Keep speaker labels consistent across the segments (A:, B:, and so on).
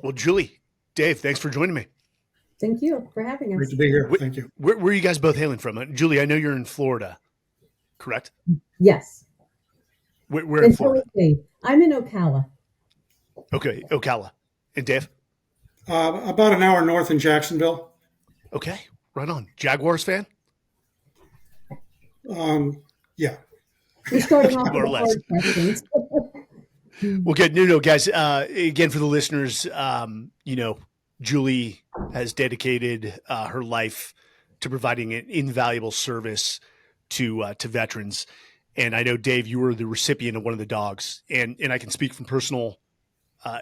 A: Well, Julie, Dave, thanks for joining me.
B: Thank you for having
C: Great
B: us.
C: to be here.
A: Where,
C: Thank you.
A: where are you guys both hailing from? Julie, I know you're in Florida, correct?
B: Yes.
A: Where in
B: Until
A: Florida?
B: I'm in Ocala.
A: Okay, Ocala. And Dave?
C: About an hour north in Jacksonville.
A: Okay, right on. Jaguars fan?
C: Yeah.
B: You're starting off
A: More
B: with
A: or
B: the
A: less.
B: hard questions.
A: Well, good. No, guys. Again, for the listeners, Julie has dedicated her life to providing an invaluable service to veterans. And I know, Dave, you were the recipient of one of the dogs, and I can speak from personal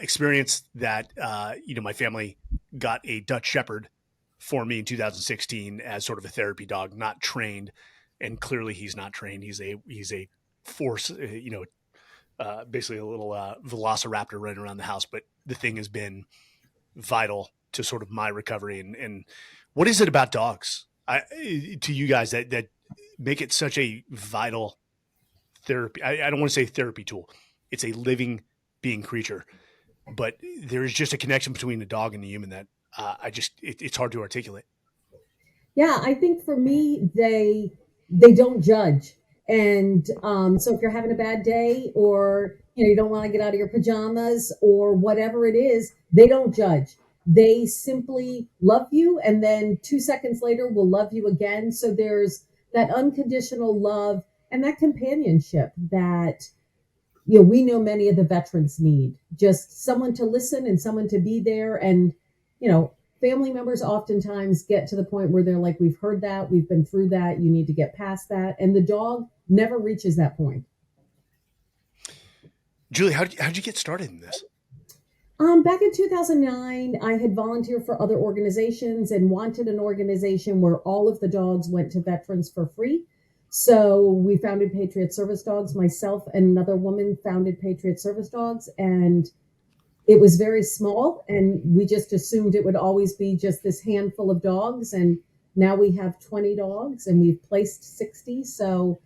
A: experience that my family got a Dutch Shepherd for me in 2016 as sort of a therapy dog, not trained, and clearly he's not trained. He's a force, basically a little velociraptor running around the house. But the thing has been vital to sort of my recovery. And what is it about dogs to you guys that make it such a vital therapy? I don't want to say therapy tool. It's a living being creature, but there is just a connection between the dog and the human that it's hard to articulate.
B: Yeah, I think for me, they don't judge. And so if you're having a bad day or you don't want to get out of your pajamas or whatever it is, they don't judge. They simply love you and then 2 seconds later will love you again. So there's that unconditional love and that companionship that we know many of the veterans need. Just someone to listen and someone to be there. And, family members oftentimes get to the point where they're like, we've heard that, we've been through that, you need to get past that. And the dog never reaches that point.
A: Julie, how'd you get started in this?
B: Back in 2009, I had volunteered for other organizations and wanted an organization where all of the dogs went to veterans for free. So we founded Patriot Service Dogs. Myself and another woman founded Patriot Service Dogs, and it was very small. And we just assumed it would always be just this handful of dogs. And now we have 20 dogs, and we've placed 60. So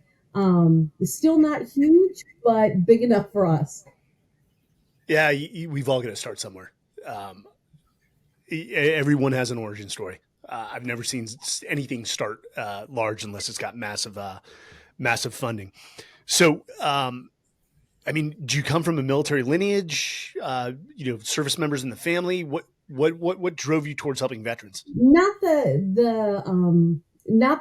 B: it's still not huge, but big enough for us.
A: Yeah, we've all got to start somewhere. Everyone has an origin story. I've never seen anything start large unless it's got massive funding. So, do you come from a military lineage? Service members in the family. What drove you towards helping veterans?
B: Not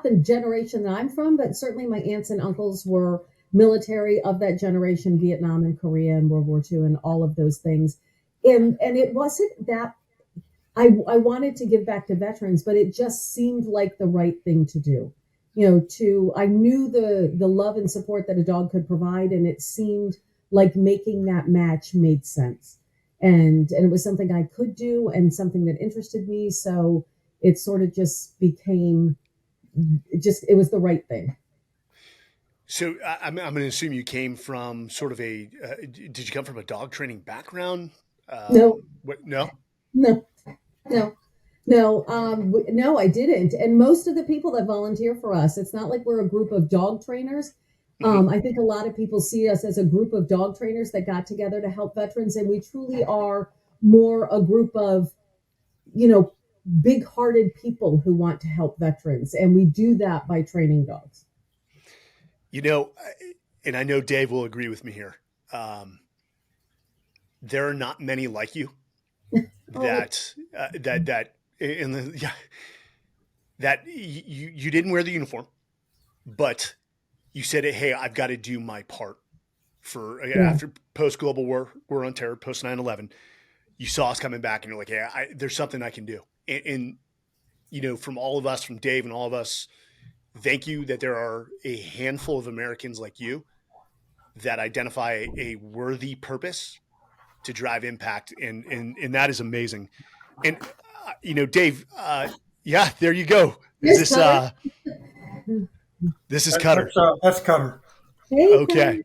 B: the generation that I'm from, but certainly my aunts and uncles were military of that generation, Vietnam and Korea and World War II and all of those things. And it wasn't that I wanted to give back to veterans, but it just seemed like the right thing to do. I knew the love and support that a dog could provide, and it seemed like making that match made sense. And it was something I could do and something that interested me. So it sort of just became it was the right thing.
A: So I'm going to assume you came from sort of did you come from a dog training background?
B: No,
A: No?
B: no, no. No, I didn't. And most of the people that volunteer for us, it's not like we're a group of dog trainers. I think a lot of people see us as a group of dog trainers that got together to help veterans. And we truly are more a group of, big-hearted people who want to help veterans. And we do that by training dogs.
A: And I know Dave will agree with me here. There are not many like you that you didn't wear the uniform, but you said, "Hey, I've got to do my part after post global war on terror, post 9/11." You saw us coming back, and you're like, "Hey, there's something I can do." And from all of us, from Dave and all of us, thank you that there are a handful of Americans like you that identify a worthy purpose to drive impact, and that is amazing. And Dave, there you go. Is this is Cutter?
C: That's Cutter.
B: Hey,
A: okay,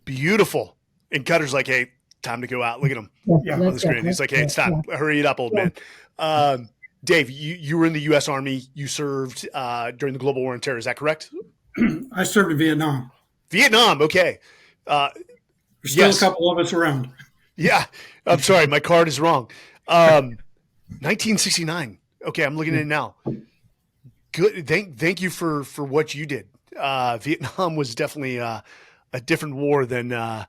A: beautiful. And Cutter's like, "Hey, time to go out. Look at him on the screen." He's like, "Hey, it's time. Hurry it up, old man." Dave, you were in the U.S. Army. You served during the global war on terror. Is that correct?
C: I served in Vietnam.
A: Vietnam. Okay.
C: There's still a couple of us around.
A: Yeah, I'm sorry, my card is wrong. 1969. Okay, I'm looking at it now. Good. Thank you for what you did. Vietnam was definitely a different war than our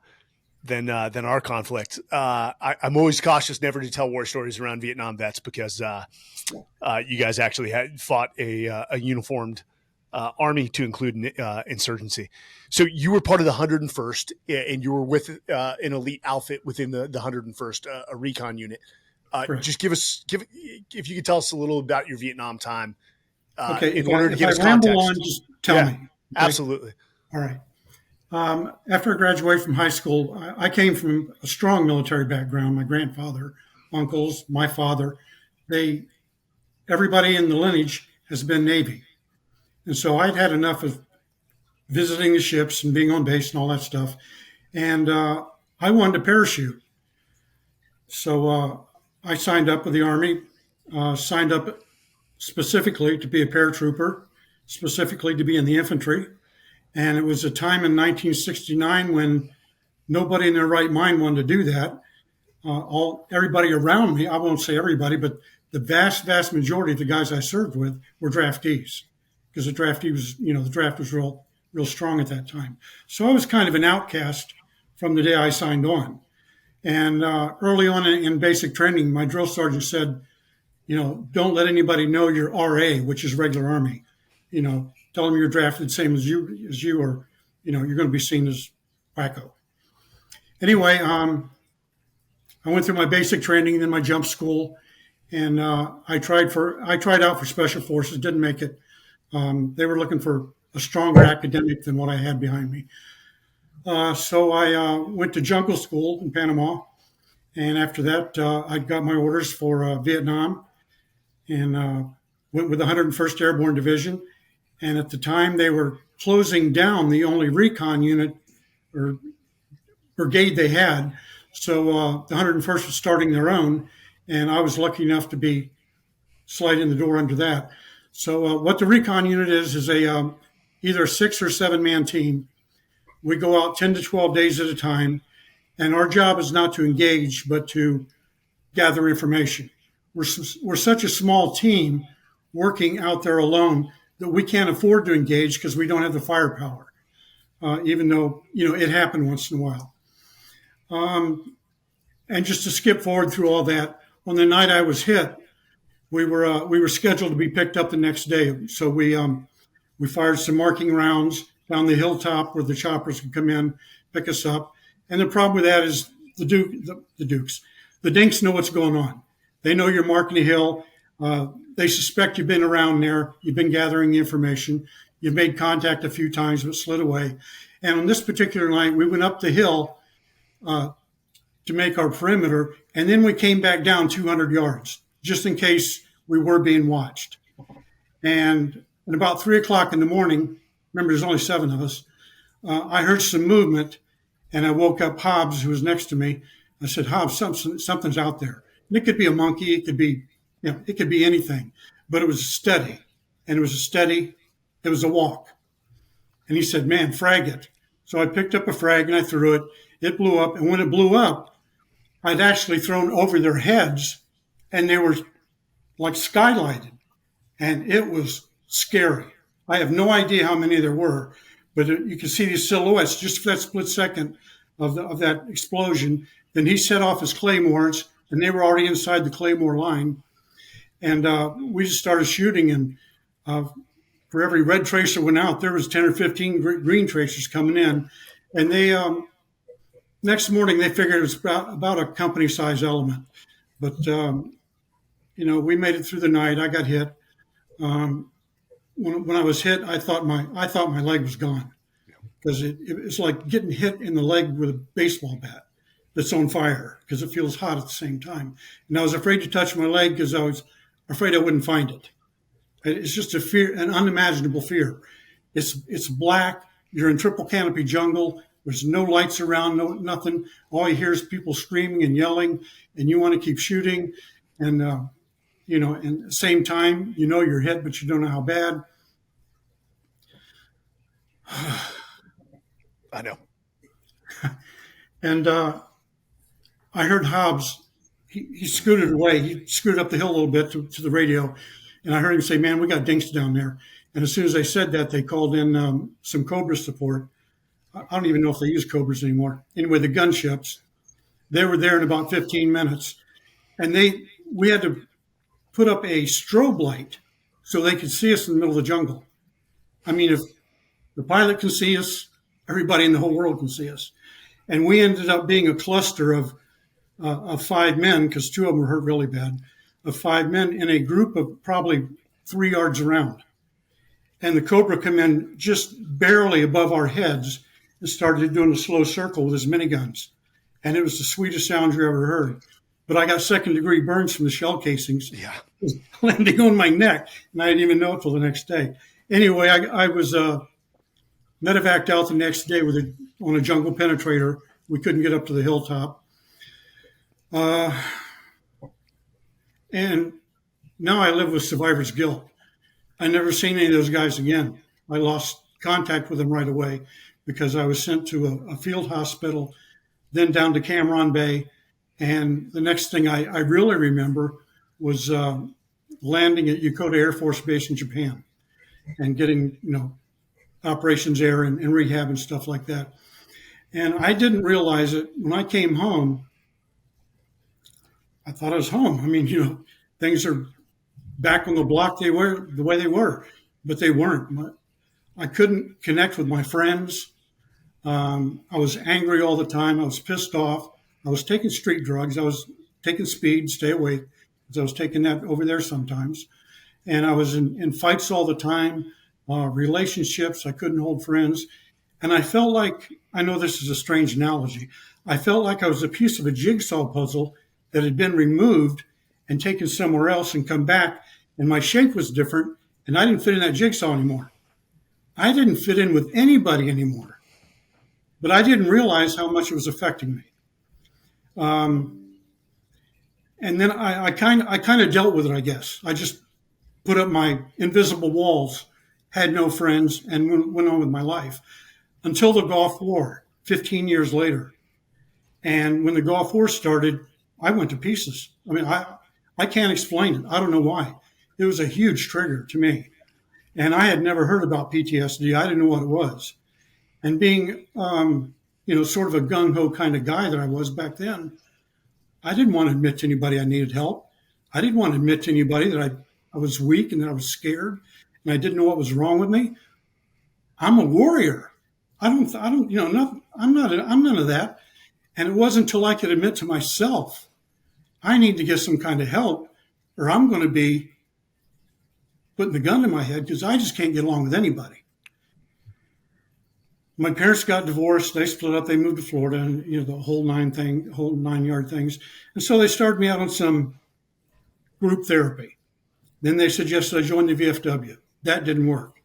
A: conflict. I'm always cautious never to tell war stories around Vietnam vets because you guys actually had fought a uniformed army to include insurgency. So you were part of the 101st, and you were with an elite outfit within the 101st, a recon unit.
C: Correct.
A: Just if you could tell us a little about your Vietnam time,
C: Okay.
A: in order to
C: If
A: give
C: I
A: us
C: ramble on,
A: context.
C: just tell
A: Yeah,
C: me. Okay?
A: absolutely.
C: All right. After I graduated from high school, I came from a strong military background. My grandfather, uncles, my father, they, everybody in the lineage has been Navy. And so I'd had enough of visiting the ships and being on base and all that stuff. And I wanted to parachute. So I signed up with the Army, signed up specifically to be a paratrooper, specifically to be in the infantry. And it was a time in 1969 when nobody in their right mind wanted to do that. Everybody around me, I won't say everybody, but the vast majority of the guys I served with were draftees because the draft was real strong at that time. So I was kind of an outcast from the day I signed on. And early on in basic training, my drill sergeant said, don't let anybody know you're RA, which is regular Army. Tell them you're drafted same as you, or you're going to be seen as wacko. Anyway, I went through my basic training, then my jump school, and I tried out for special forces. Didn't make it. They were looking for a stronger academic than what I had behind me. So I went to jungle school in Panama, and after that, I got my orders for Vietnam, and went with the 101st Airborne Division. And at the time, they were closing down the only recon unit or brigade they had. So the 101st was starting their own, and I was lucky enough to be sliding the door under that. So what the recon unit is a either a 6 or 7 man team. We go out 10 to 12 days at a time, and our job is not to engage, but to gather information. We're such a small team working out there alone that we can't afford to engage because we don't have the firepower, even though, it happened once in a while. And just to skip forward through all that, on the night I was hit, we were scheduled to be picked up the next day. So we fired some marking rounds down the hilltop where the choppers could come in, pick us up. And the problem with that is the Dukes, the Dinks know what's going on. They know you're marking a hill. They suspect you've been around there. You've been gathering the information. You've made contact a few times, but slid away. And on this particular night, we went up the hill to make our perimeter, and then we came back down 200 yards, just in case we were being watched. And at about 3 o'clock in the morning, remember there's only 7 of us, I heard some movement, and I woke up Hobbs, who was next to me. I said, Hobbs, something's out there. And it could be a monkey, it could be anything, but it was steady, and it was a walk. And he said, man, frag it. So I picked up a frag and I threw it. It blew up, and when it blew up, I'd actually thrown over their heads, and they were like skylighted, and it was scary. I have no idea how many there were, but you can see these silhouettes just for that split second of that explosion. Then he set off his claymores, and they were already inside the claymore line, and we just started shooting. And for every red tracer went out, there was 10 or 15 green tracers coming in, and they next morning they figured it was about a company size element, but we made it through the night. I got hit. When I was hit, I thought my leg was gone because it's like getting hit in the leg with a baseball bat that's on fire because it feels hot at the same time. And I was afraid to touch my leg because I was afraid I wouldn't find it. It's just a fear, an unimaginable fear. It's black. You're in triple canopy jungle. There's no lights around, nothing. All you hear is people screaming and yelling, and you want to keep shooting. And, and at the same time, you're hit, but you don't know how bad.
A: I know.
C: And I heard Hobbs. He scooted away. He scooted up the hill a little bit to the radio, and I heard him say, "Man, we got dinks down there." And as soon as they said that, they called in some Cobra support. I don't even know if they use Cobras anymore. Anyway, the gunships, they were there in about 15 minutes, and we had to put up a strobe light so they could see us in the middle of the jungle. I mean, if the pilot can see us, everybody in the whole world can see us. And we ended up being a cluster of 5 men, because 2 of them were hurt really bad, of 5 men in a group of probably 3 yards around. And the Cobra come in just barely above our heads and started doing a slow circle with his miniguns. And it was the sweetest sound you ever heard. But I got second-degree burns from the shell casings.
A: Yeah.
C: It was landing on my neck, and I didn't even know it till the next day. Anyway, I was medevaced out the next day on a jungle penetrator. We couldn't get up to the hilltop. And now I live with survivor's guilt. I never seen any of those guys again. I lost contact with them right away because I was sent to a field hospital, then down to Cameron Bay. And the next thing I really remember was landing at Yokota Air Force Base in Japan and getting, operations air and rehab and stuff like that. And I didn't realize it. When I came home, I thought I was home. I mean, things are back on the block they were the way they were, but they weren't. I couldn't connect with my friends. I was angry all the time. I was pissed off. I was taking street drugs. I was taking speed, stay awake, because I was taking that over there sometimes. And I was in fights all the time, relationships. I couldn't hold friends. And I felt like, I know this is a strange analogy, I felt like I was a piece of a jigsaw puzzle that had been removed and taken somewhere else and come back, and my shape was different, and I didn't fit in that jigsaw anymore. I didn't fit in with anybody anymore. But I didn't realize how much it was affecting me. And then I kind of dealt with it, I guess. I just put up my invisible walls, had no friends, and went on with my life until the Gulf War, 15 years later. And when the Gulf War started, I went to pieces. I mean, I can't explain it. I don't know why. It was a huge trigger to me. And I had never heard about PTSD. I didn't know what it was. And being, sort of a gung-ho kind of guy that I was back then, I didn't want to admit to anybody I needed help. I didn't want to admit to anybody that I was weak and that I was scared and I didn't know what was wrong with me. I'm a warrior. I'm none of that. And it wasn't until I could admit to myself, I need to get some kind of help or I'm going to be putting the gun in my head because I just can't get along with anybody. My parents got divorced. They split up. They moved to Florida and, the whole 9-yard things. And so they started me out on some group therapy. Then they suggested I join the VFW. That didn't work.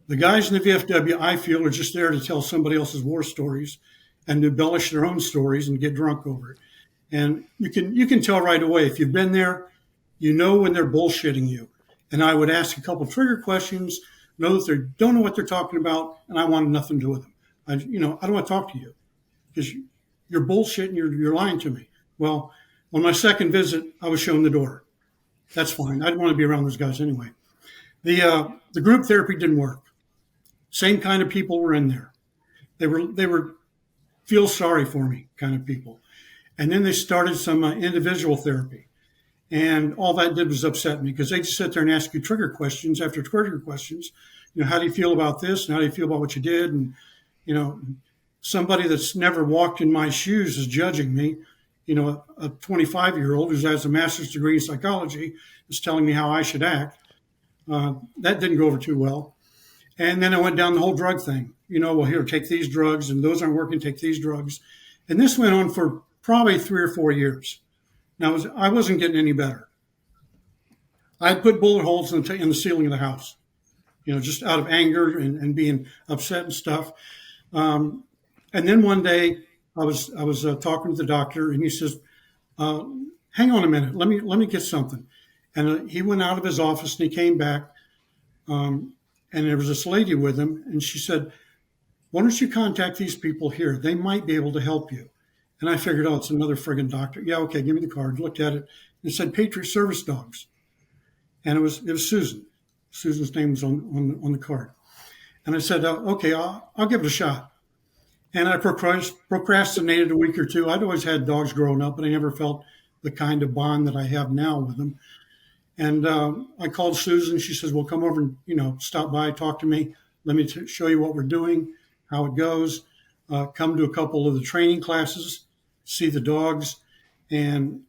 C: The guys in the VFW, I feel, are just there to tell somebody else's war stories and to embellish their own stories and get drunk over it. And you can tell right away, if you've been there, you know when they're bullshitting you. And I would ask a couple trigger questions, know that they don't know what they're talking about, and I wanted nothing to do with them. I don't want to talk to you because you're bullshitting, you're lying to me. Well, on my second visit, I was shown the door. That's fine. I didn't want to be around those guys anyway. The group therapy didn't work. Same kind of people were in there. They were feel sorry for me kind of people. And then they started some individual therapy. And all that did was upset me because they just sit there and ask you trigger questions after trigger questions. How do you feel about this? And how do you feel about what you did? And, somebody that's never walked in my shoes is judging me. A 25-year-old who has a master's degree in psychology is telling me how I should act. That didn't go over too well. And then I went down the whole drug thing. Well, here, take these drugs, and those aren't working, take these drugs. And this went on for probably 3 or 4 years. Now, I wasn't getting any better. I put bullet holes in the ceiling of the house, just out of anger and being upset and stuff. And then one day I was talking to the doctor, and he says, hang on a minute, let me get something. And he went out of his office and he came back, and there was this lady with him, and she said, why don't you contact these people here? They might be able to help you. And I figured, oh, it's another friggin' doctor. Yeah, okay, give me the card. Looked at it. It said Patriot Service Dogs. And it was Susan. Susan's name was on the card. And I said, okay, I'll give it a shot. And I procrastinated a week or two. I'd always had dogs growing up, but I never felt the kind of bond that I have now with them. And I called Susan. She says, well, come over and, stop by, talk to me. Let me show you what we're doing, how it goes. Come to a couple of the training classes, see the dogs. And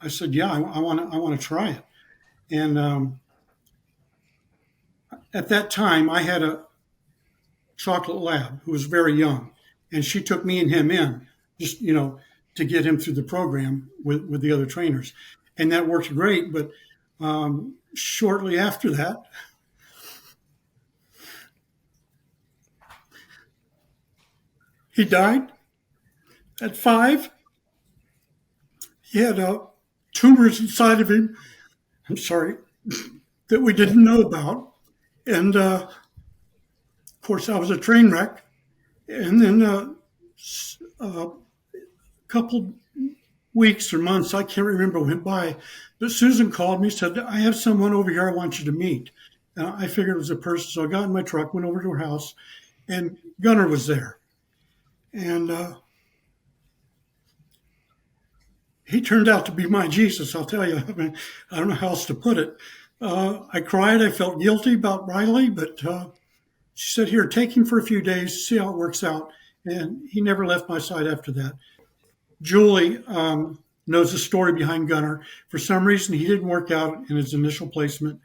C: I said, yeah, I want to try it. And at that time, I had a chocolate lab who was very young. And she took me and him in just, to get him through the program with the other trainers. And that worked great. But shortly after that, he died at 5. He had tumors inside of him, I'm sorry, that we didn't know about. And of course, I was a train wreck. And then a couple weeks or months, I can't remember, went by. But Susan called me, said, I have someone over here I want you to meet. And I figured it was a person. So I got in my truck, went over to her house, and Gunnar was there. And he turned out to be my Jesus, I'll tell you. I mean, I don't know how else to put it. I cried. I felt guilty about Riley, but she said, here, take him for a few days, see how it works out. And he never left my side after that. Julie knows the story behind Gunnar. For some reason, he didn't work out in his initial placement,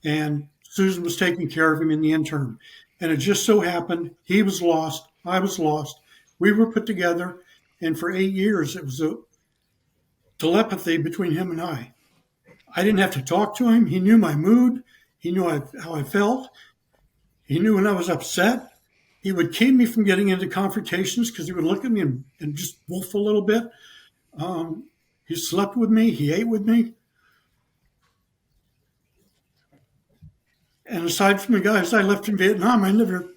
C: and Susan was taking care of him in the interim. And it just so happened he was lost, I was lost. We were put together, and for 8 years, it was a telepathy between him and I. I didn't have to talk to him. He knew my mood. He knew how I felt. He knew when I was upset. He would keep me from getting into confrontations because he would look at me and just wolf a little bit. He slept with me. He ate with me. And aside from the guys I left in Vietnam, I never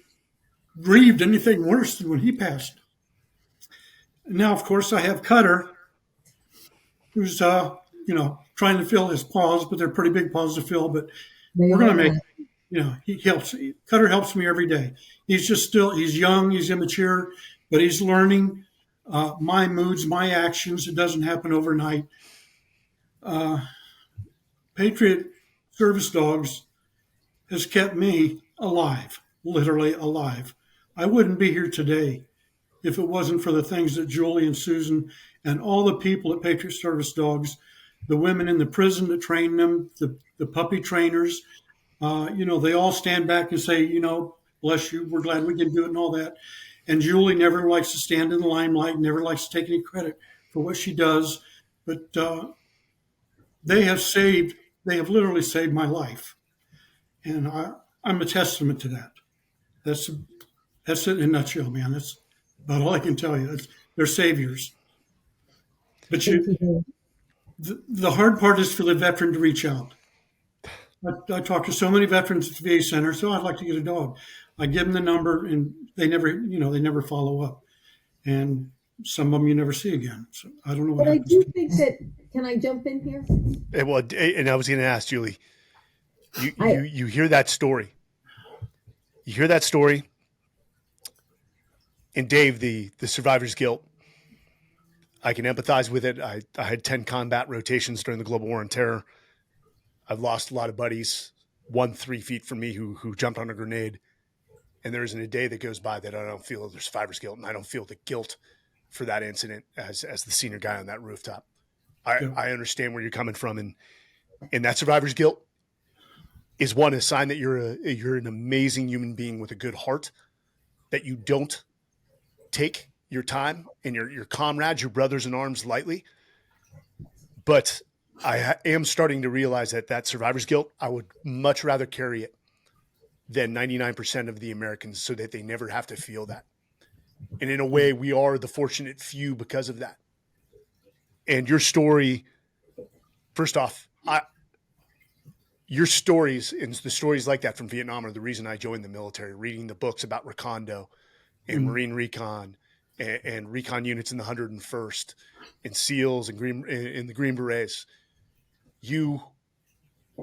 C: grieved anything worse than when he passed. And now, of course, I have Cutter, who's, trying to fill his paws, but they're pretty big paws to fill. But we're going to make, he helps. Cutter helps me every day. He's he's young, he's immature, but he's learning my moods, my actions. It doesn't happen overnight. Patriot Service Dogs has kept me alive, literally alive. I wouldn't be here today if it wasn't for the things that Julie and Susan and all the people at Patriot Service Dogs, the women in the prison that train them, the puppy trainers, they all stand back and say, bless you, we're glad we can do it and all that. And Julie never likes to stand in the limelight, never likes to take any credit for what she does. But they have literally saved my life. And I'm a testament to that. That's it in a nutshell, man. That's about all I can tell you. They're saviors. But the hard part is for the veteran to reach out. I talk to so many veterans at the VA center, so I'd like to get a dog. I give them the number, and they never follow up. And some of them you never see again. So I don't know what happens.
B: I do think that, can I jump in here?
A: And I was going to ask Julie, you hear that story. You hear that story. And Dave, the survivor's guilt, I can empathize with it. I had 10 combat rotations during the Global War on Terror. I've lost a lot of buddies, 3 feet from me who jumped on a grenade. And there isn't a day that goes by that I don't feel the survivor's guilt, and I don't feel the guilt for that incident as the senior guy on that rooftop. I understand where you're coming from, and that survivor's guilt is a sign that you're an amazing human being with a good heart, that you don't take your time and your comrades, your brothers in arms lightly. But I am starting to realize that survivor's guilt, I would much rather carry it than 99% of the Americans, so that they never have to feel that. And in a way, we are the fortunate few because of that. And your story, first off, your stories and the stories like that from Vietnam are the reason I joined the military, reading the books about Recondo and Marine Recon and recon units in the 101st and SEALs and the Green Berets. You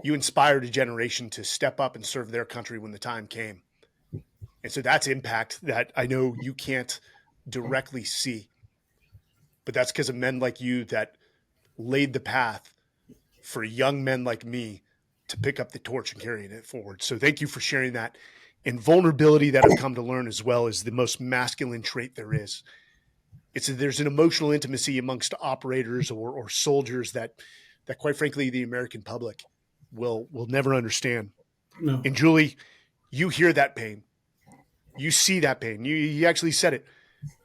A: inspired a generation to step up and serve their country when the time came. And so that's impact that I know you can't directly see, but that's because of men like you that laid the path for young men like me to pick up the torch and carrying it forward. So thank you for sharing that. And vulnerability, that I've come to learn as well, is the most masculine trait there is. There's an emotional intimacy amongst operators or soldiers that quite frankly the American public will never understand.
C: No.
A: And Julie, you hear that pain. You see that pain. You actually said it.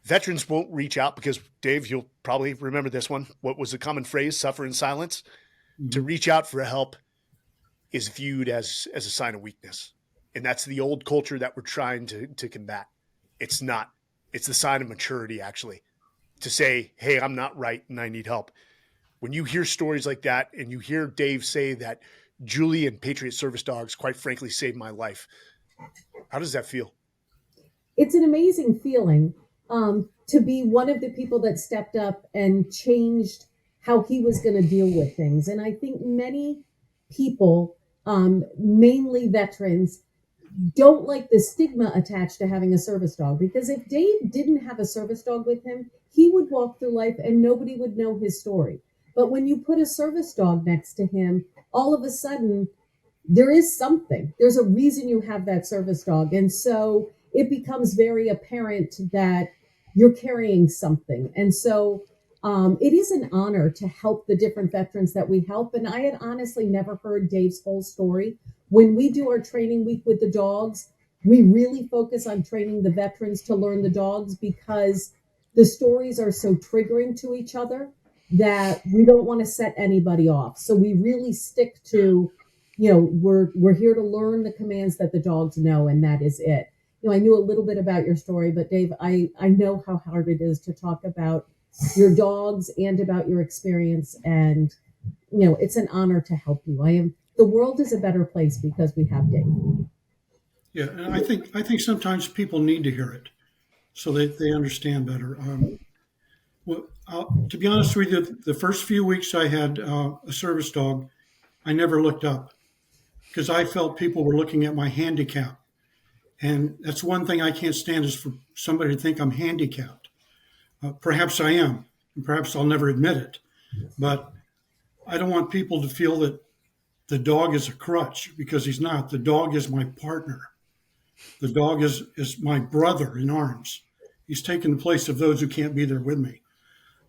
A: Veterans won't reach out because, Dave, you'll probably remember this one. What was the common phrase? Suffer in silence. Mm-hmm. To reach out for help is viewed as a sign of weakness. And that's the old culture that we're trying to combat. It's not. It's the sign of maturity, actually, to say, hey, I'm not right and I need help. When you hear stories like that and you hear Dave say that Julie and Patriot Service Dogs, quite frankly, saved my life, how does that feel?
B: It's an amazing feeling to be one of the people that stepped up and changed how he was going to deal with things. And I think many people, mainly veterans, don't like the stigma attached to having a service dog, because if Dave didn't have a service dog with him, he would walk through life and nobody would know his story. But when you put a service dog next to him, all of a sudden there is something. There's a reason you have that service dog. And so it becomes very apparent that you're carrying something. And so it is an honor to help the different veterans that we help. And I had honestly never heard Dave's whole story. When we do our training week with the dogs, we really focus on training the veterans to learn the dogs, because the stories are so triggering to each other that we don't want to set anybody off. So we really stick to, we're here to learn the commands that the dogs know, and that is it. I knew a little bit about your story, but Dave, I know how hard it is to talk about your dogs and about your experience. And, it's an honor to help you. The world is a better place because we have Dave.
C: Yeah. And I think sometimes people need to hear it so that they understand better. To be honest with you, the first few weeks I had a service dog, I never looked up because I felt people were looking at my handicap. And that's one thing I can't stand, is for somebody to think I'm handicapped. Perhaps I am, and perhaps I'll never admit it. But I don't want people to feel that the dog is a crutch, because he's not. The dog is my partner. The dog is my brother in arms. He's taken the place of those who can't be there with me.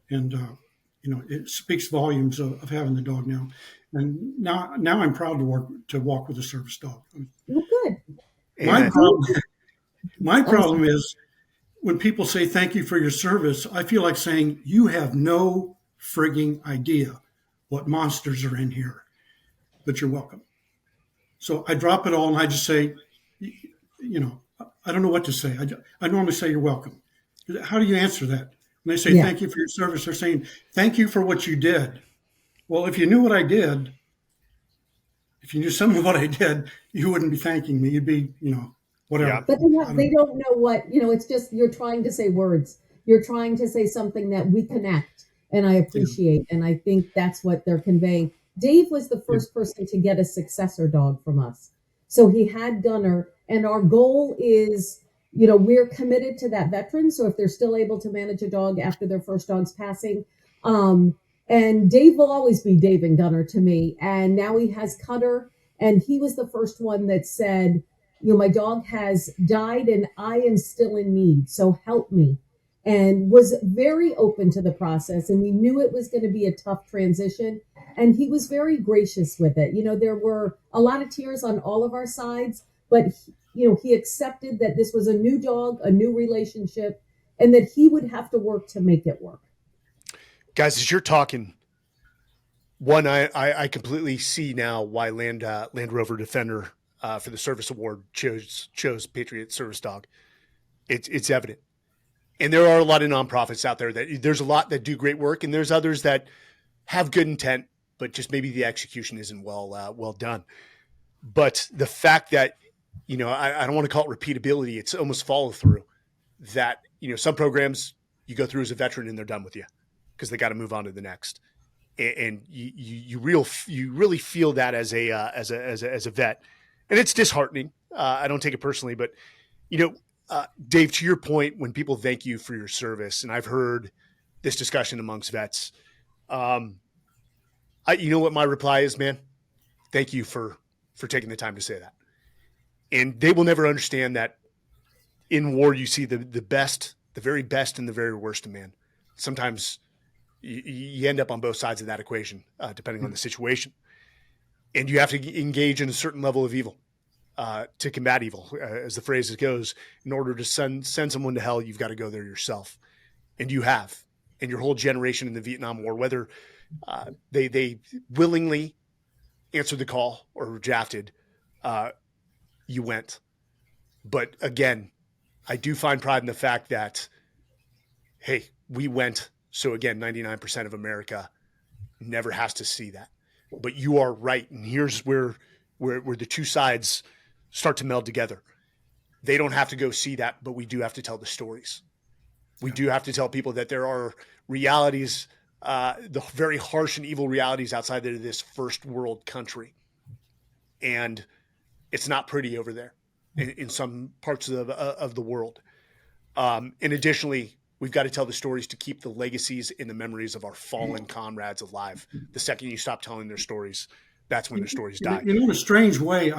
C: And, it speaks volumes of having the dog now. And now I'm proud to walk with a service dog.
B: Well, good.
C: My problem is when people say thank you for your service, I feel like saying you have no frigging idea what monsters are in here, but you're welcome. So I drop it all and I just say, I don't know what to say. I normally say you're welcome. How do you answer that? When they say thank you for your service, they're saying thank you for what you did. Well, if you knew what I did, if you knew some of what I did, you wouldn't be thanking me. You'd be, whatever. Yeah.
B: But they don't know what, it's just, you're trying to say words. You're trying to say something that we connect, and I appreciate. And I think that's what they're conveying. Dave was the first person to get a successor dog from us. So he had Gunner, and our goal is, we're committed to that veteran. So if they're still able to manage a dog after their first dog's passing, and Dave will always be Dave and Gunner to me. And now he has Cutter, and he was the first one that said, my dog has died and I am still in need, so help me. And was very open to the process. And we knew it was going to be a tough transition. And he was very gracious with it. There were a lot of tears on all of our sides, but he accepted that this was a new dog, a new relationship, and that he would have to work to make it work.
A: Guys, as you're talking, one, I completely see now why Land Rover Defender for the service award chose Patriot Service Dog. It's evident. And there are a lot of nonprofits out there there's a lot that do great work, and there's others that have good intent, but just maybe the execution isn't well done. But the fact that, I don't want to call it repeatability, it's almost follow through, that, some programs you go through as a veteran and they're done with you because they got to move on to the next. And you really feel that as a vet, and it's disheartening. I don't take it personally, but Dave, to your point, when people thank you for your service, and I've heard this discussion amongst vets, you know what my reply is, man? Thank you for taking the time to say that. And they will never understand that in war, you see the best, the very best and the very worst of man. Sometimes you end up on both sides of that equation, depending on the situation. And you have to engage in a certain level of evil to combat evil. As the phrase goes, in order to send someone to hell, you've got to go there yourself. And you have. And your whole generation in the Vietnam War, whether they willingly answered the call or were drafted, you went. But again, I do find pride in the fact that, hey, we went. So again, 99% of America never has to see that. But you are right. And here's where the two sides start to meld together. They don't have to go see that, but we do have to tell the stories. We do have to tell people that there are realities, the very harsh and evil realities outside of this first world country. And it's not pretty over there in some parts of the world. And additionally, we've got to tell the stories to keep the legacies and the memories of our fallen comrades alive. The second you stop telling their stories, that's when their stories die.
C: In a strange way,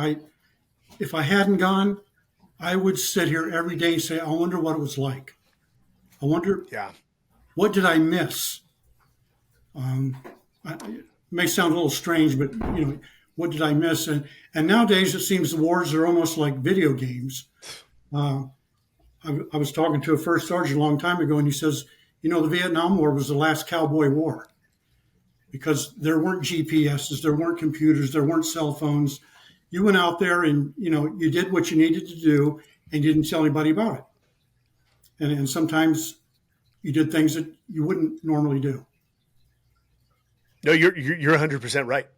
C: if I hadn't gone, I would sit here every day and say, I wonder what it was like. I wonder, what did I miss? It may sound a little strange, but what did I miss? And nowadays it seems the wars are almost like video games. I was talking to a first sergeant a long time ago, and he says, the Vietnam War was the last cowboy war because there weren't GPSs, there weren't computers, there weren't cell phones. You went out there and, you did what you needed to do and you didn't tell anybody about it. And sometimes you did things that you wouldn't normally do.
A: No, you're 100% right.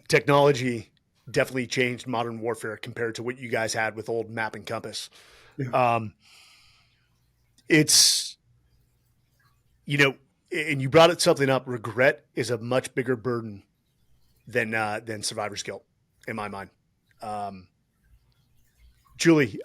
A: Technology definitely changed modern warfare compared to what you guys had with old map and compass. Yeah. It's, and you brought something up. Regret is a much bigger burden than survivor's guilt, in my mind. Julie,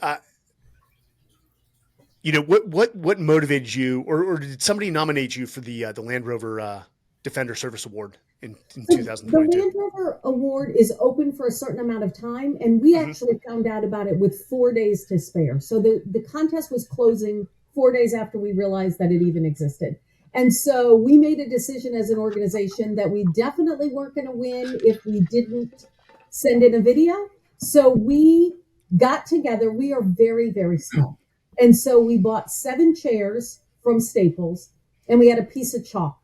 A: what motivated you, or did somebody nominate you for the Land Rover Defender Service Award in 2022?
B: The Land Rover Award is open for a certain amount of time, and we actually found out about it with 4 days to spare. So the contest was closing 4 days after we realized that it even existed. And so we made a decision as an organization that we definitely weren't going to win if we didn't send in a video. So we got together. We are very, very small. And so we bought 7 chairs from Staples, and we had a piece of chalk.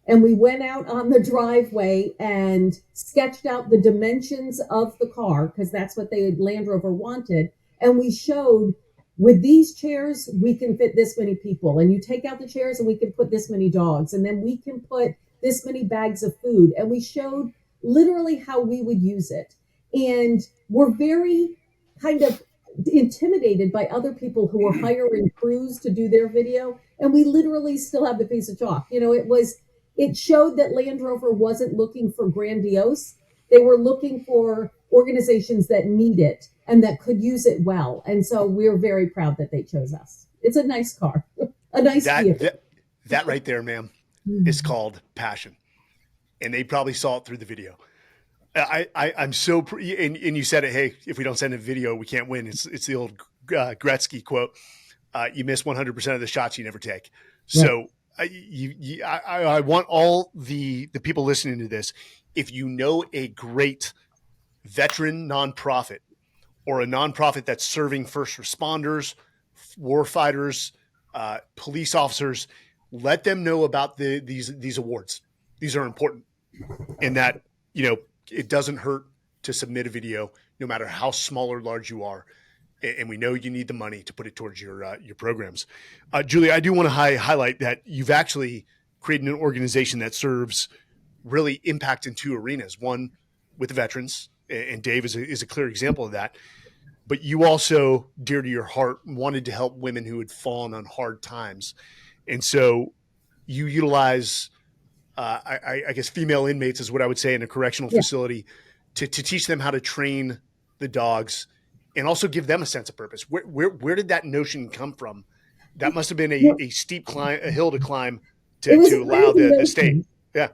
B: And we went out on the driveway and sketched out the dimensions of the car, because that's what Land Rover wanted. And we showed, with these chairs, we can fit this many people. And you take out the chairs and we can put this many dogs. And then we can put this many bags of food. And we showed literally how we would use it. And we're very kind of intimidated by other people who are hiring crews to do their video. And we literally still have the piece of chalk. It showed that Land Rover wasn't looking for grandiose. They were looking for organizations that need it and that could use it well. And so we're very proud that they chose us. It's a nice car, a nice vehicle.
A: That right there, ma'am, is called passion. And they probably saw it through the video. I'm so, and you said it, hey, if we don't send a video, we can't win. It's the old Gretzky quote. You miss 100% of the shots you never take. So I want all the people listening to this, if you know a great veteran nonprofit or a nonprofit that's serving first responders, war fighters, police officers, let them know about these awards. These are important, and that it doesn't hurt to submit a video, no matter how small or large you are. And we know you need the money to put it towards your programs. Julie, I do want to highlight that you've actually created an organization that serves really impact in 2 arenas. One with the veterans, and Dave is a clear example of that. but you also, dear to your heart, wanted to help women who had fallen on hard times. And so you utilize, I guess, female inmates is what I would say in a correctional
B: Yeah.
A: facility to teach them how to train the dogs and also give them a sense of purpose. Where did that notion come from? That must have been a steep climb, a hill to climb
B: It was a
A: to allow
B: crazy
A: the state.
B: notion.
A: Yeah.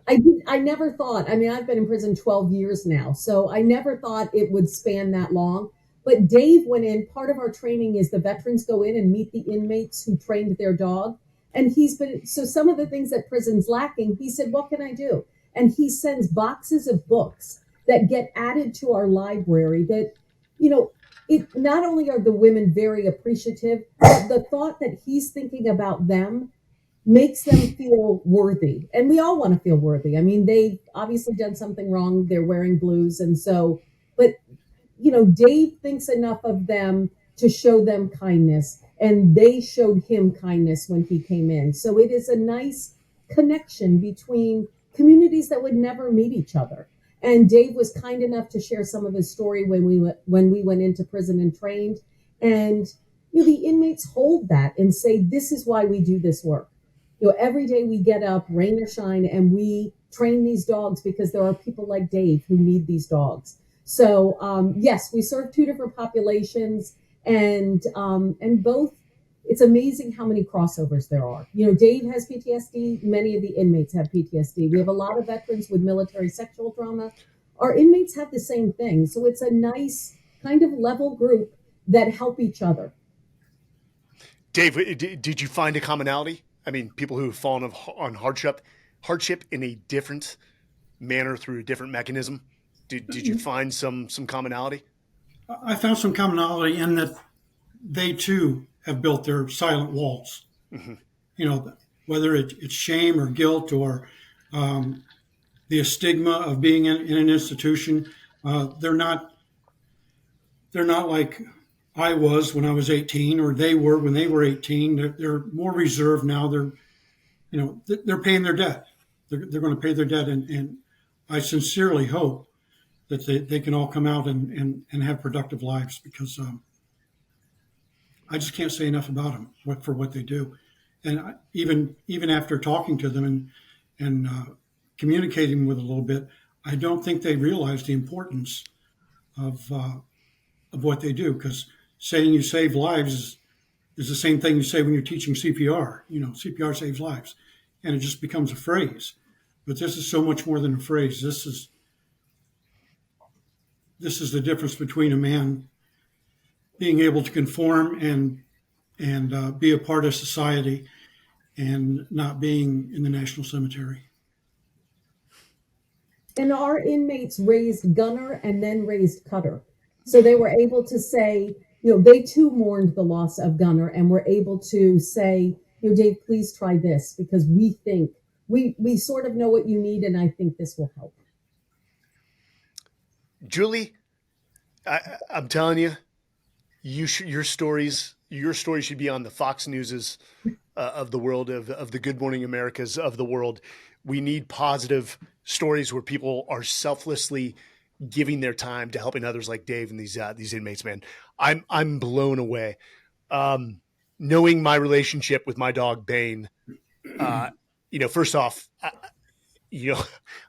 B: I never thought, I mean, I've been in prison 12 years now, so I never thought it would span that long. But Dave went in, part of our training is the veterans go in and meet the inmates who trained their dog. And he's been, so some of the things that prison's lacking, he said, what can I do? And he sends boxes of books that get added to our library that, you know, it not only are the women very appreciative, but the thought that he's thinking about them makes them feel worthy. And we all want to feel worthy. I mean, they've obviously done something wrong. They're wearing blues. And so, but, you know, Dave thinks enough of them to show them kindness. And they showed him kindness when he came in. So it is a nice connection between communities that would never meet each other. And Dave was kind enough to share some of his story when we went into prison and trained. And you know, the inmates hold that and say, this is why we do this work. You know, every day we get up, rain or shine, and we train these dogs because there are people like Dave who need these dogs. So yes, we serve two different populations, and both. It's amazing how many crossovers there are. You know, Dave has PTSD. Many of the inmates have PTSD. We have a lot of veterans with military sexual trauma. Our inmates have the same thing. So it's a nice kind of level group that help each other.
A: Dave, did you find a commonality? I mean, people who have fallen on hardship in a different manner through a different mechanism. Did you find some commonality?
C: I found some commonality in that they too have built their silent walls.
A: Mm-hmm.
C: You know, whether it's shame or guilt or the stigma of being in an institution, they're not like I was when I was 18, or they were when they were 18. They're more reserved now. They're paying their debt. They're going to pay their debt, and I sincerely hope that they can all come out and have productive lives, because I just can't say enough about them for what they do. And even after talking to them and communicating with a little bit, I don't think they realize the importance of what they do, because saying you save lives is the same thing you say when you're teaching CPR. You know, CPR saves lives, and it just becomes a phrase. But this is so much more than a phrase. This is the difference between a man being able to conform and be a part of society and not being in the National Cemetery.
B: And our inmates raised Gunner and then raised Cutter. So they were able to say, you know, they too mourned the loss of Gunner and were able to say, you know, Dave, please try this because we think we sort of know what you need, and I think this will help.
A: Julie, I'm telling you, your stories should be on the Fox Newses of the world, of the Good Morning Americas of the world. We need positive stories where people are selflessly giving their time to helping others like Dave and these inmates. Man, I'm blown away. Knowing my relationship with my dog Bane, you know, first off, you know,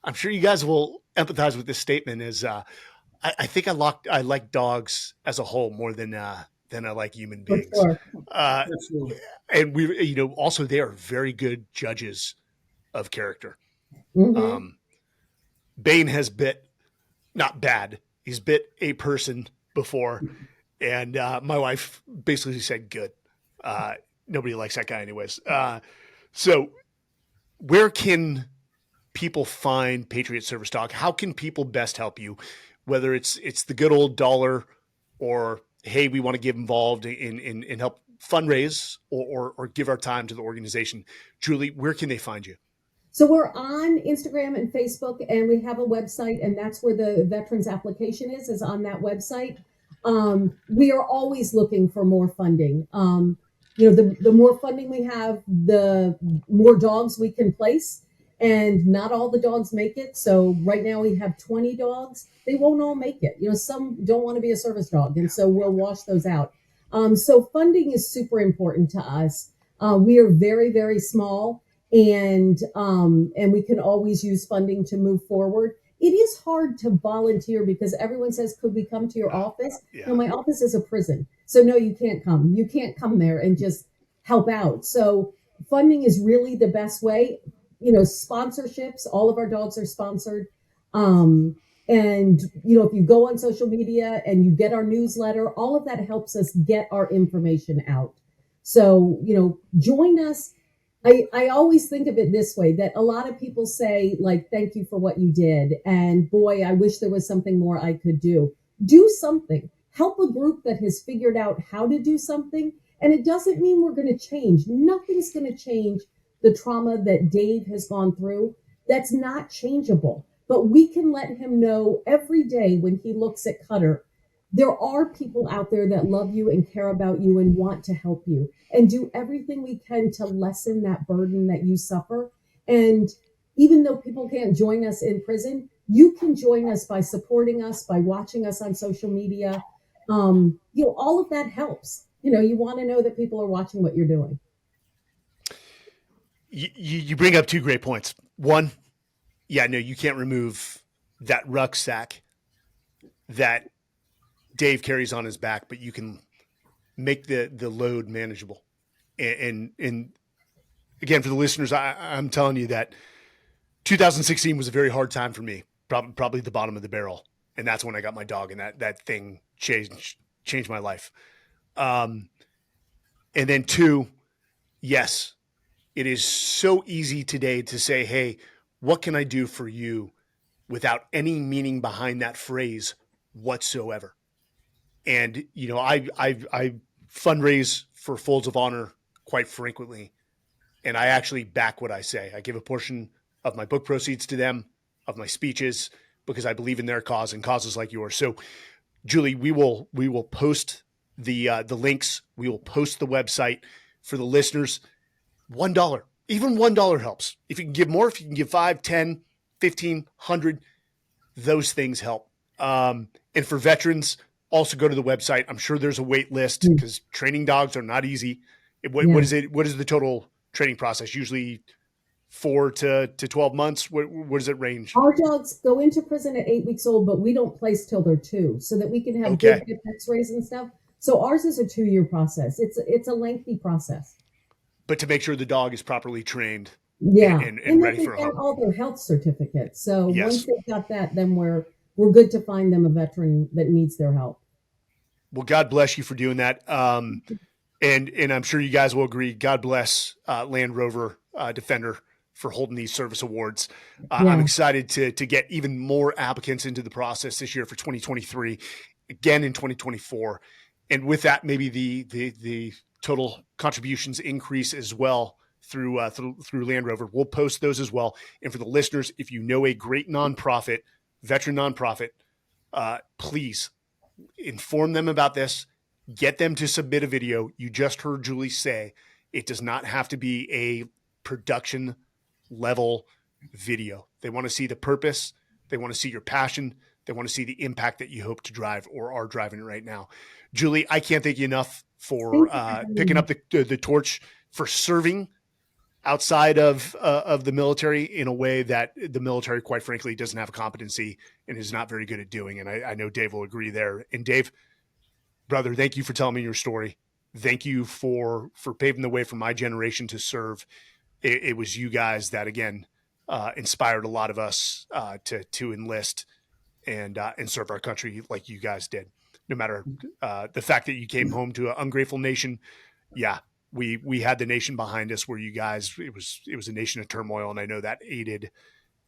A: I'm sure you guys will empathize with this statement. As I think I like dogs as a whole more than I like human
B: For
A: beings.
B: sure.
C: Absolutely.
A: And we, you know, also they are very good judges of character.
B: Mm-hmm.
A: Bane has bit, not bad, he's bit a person before, and my wife basically said, "Good." Nobody likes that guy, anyways. So, where can people find Patriot Service Dog? How can people best help you? Whether it's the good old dollar, or hey, we want to get involved in help fundraise, or give our time to the organization. Julie, where can they find you?
B: So we're on Instagram and Facebook, and we have a website, and that's where the veterans application is on that website. We are always looking for more funding. You know, the more funding we have, the more dogs we can place. and not all the dogs make it. So right now we have 20 dogs. They won't all make it. Some don't want to be a service dog, and so we'll wash those out. So funding is super important to us. We are very, very small, and we can always use funding to move forward. It is hard to volunteer because everyone says, "Could we come to your office?"
A: Yeah.
B: No, my office is a prison, so no, you can't come. You can't come there and just help out. So funding is really the best way. Sponsorships. All of our dogs are sponsored. And if you go on social media and you get our newsletter, all of that helps us get our information out. So, join us. I always think of it this way, that a lot of people say, like, thank you for what you did. And boy, I wish there was something more I could do. Do something. Help a group that has figured out how to do something. And it doesn't mean we're going to change. Nothing's going to change the trauma that Dave has gone through. That's not changeable. But we can let him know every day when he looks at Cutter, there are people out there that love you and care about you and want to help you, and do everything we can to lessen that burden that you suffer. And even though people can't join us in prison, you can join us by supporting us, by watching us on social media. All of that helps. You want to know that people are watching what you're doing.
A: You bring up two great points. One, yeah, no, you can't remove that rucksack that Dave carries on his back, but you can make the load manageable. And again, for the listeners, I'm telling you that 2016 was a very hard time for me, probably the bottom of the barrel. And that's when I got my dog, and that thing changed my life. And then two, yes, it is so easy today to say, hey, what can I do for you, without any meaning behind that phrase whatsoever. And, I fundraise for Folds of Honor quite frequently. And I actually back what I say. I give a portion of my book proceeds to them, of my speeches, because I believe in their cause and causes like yours. So, Julie, we will post the links. We will post the website for the listeners. $1, even $1 helps. If you can give more, if you can give 5, 10, 15, 100, those things help. And for veterans, also go to the website. I'm sure there's a wait list, because training dogs are not easy. What is it? What is the total training process? Usually 4 to 12 months. What does it range?
B: Our dogs go into prison at 8 weeks old, but we don't place till they're 2, so that we can have good X-rays and stuff. So ours is a 2-year process. It's a lengthy process.
A: But to make sure the dog is properly trained,
B: and
A: ready
B: they
A: for a
B: get
A: home.
B: all their health certificates. So
A: Yes.
B: Once they've got that, then we're good to find them a veteran that needs their help.
A: Well, God bless you for doing that. And I'm sure you guys will agree. God bless Land Rover Defender for holding these service awards. I'm excited to get even more applicants into the process this year for 2023, again in 2024. And with that, maybe the total contributions increase as well through Land Rover. We'll post those as well. And for the listeners, if you know a great nonprofit, veteran nonprofit, please inform them about this. Get them to submit a video. You just heard Julie say it does not have to be a production level video. They want to see the purpose. They want to see your passion. They want to see the impact that you hope to drive or are driving right now. Julie, I can't thank you enough for picking up the torch, for serving outside of the military in a way that the military, quite frankly, doesn't have a competency and is not very good at doing. And I know Dave will agree there. And Dave, brother, thank you for telling me your story. Thank you for paving the way for my generation to serve. It was you guys that, again, inspired a lot of us to enlist and serve our country like you guys did. No matter the fact that you came home to an ungrateful nation, yeah, we had the nation behind us. Where you guys, it was a nation of turmoil, and I know that aided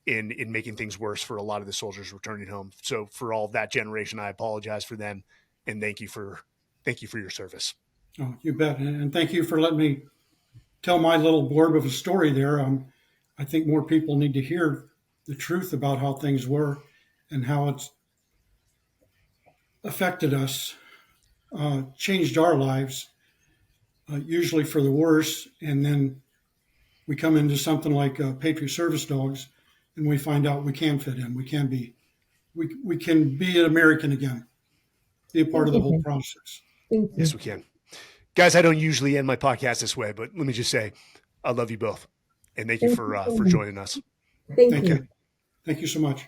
A: in making things worse for a lot of the soldiers returning home. So for all of that generation, I apologize for them, and thank you for your service.
C: Oh, you bet, and thank you for letting me tell my little blurb of a story there. I think more people need to hear the truth about how things were and how it's affected us, changed our lives, usually for the worse, and then we come into something like Patriot Service Dogs, and we find out we can fit in. We can be an American again, be a part of the whole process.
B: Thank you.
A: Yes, we can. Guys, I don't usually end my podcast this way, but let me just say, I love you both. And thank you for joining us.
B: Thank you.
C: Thank you so much.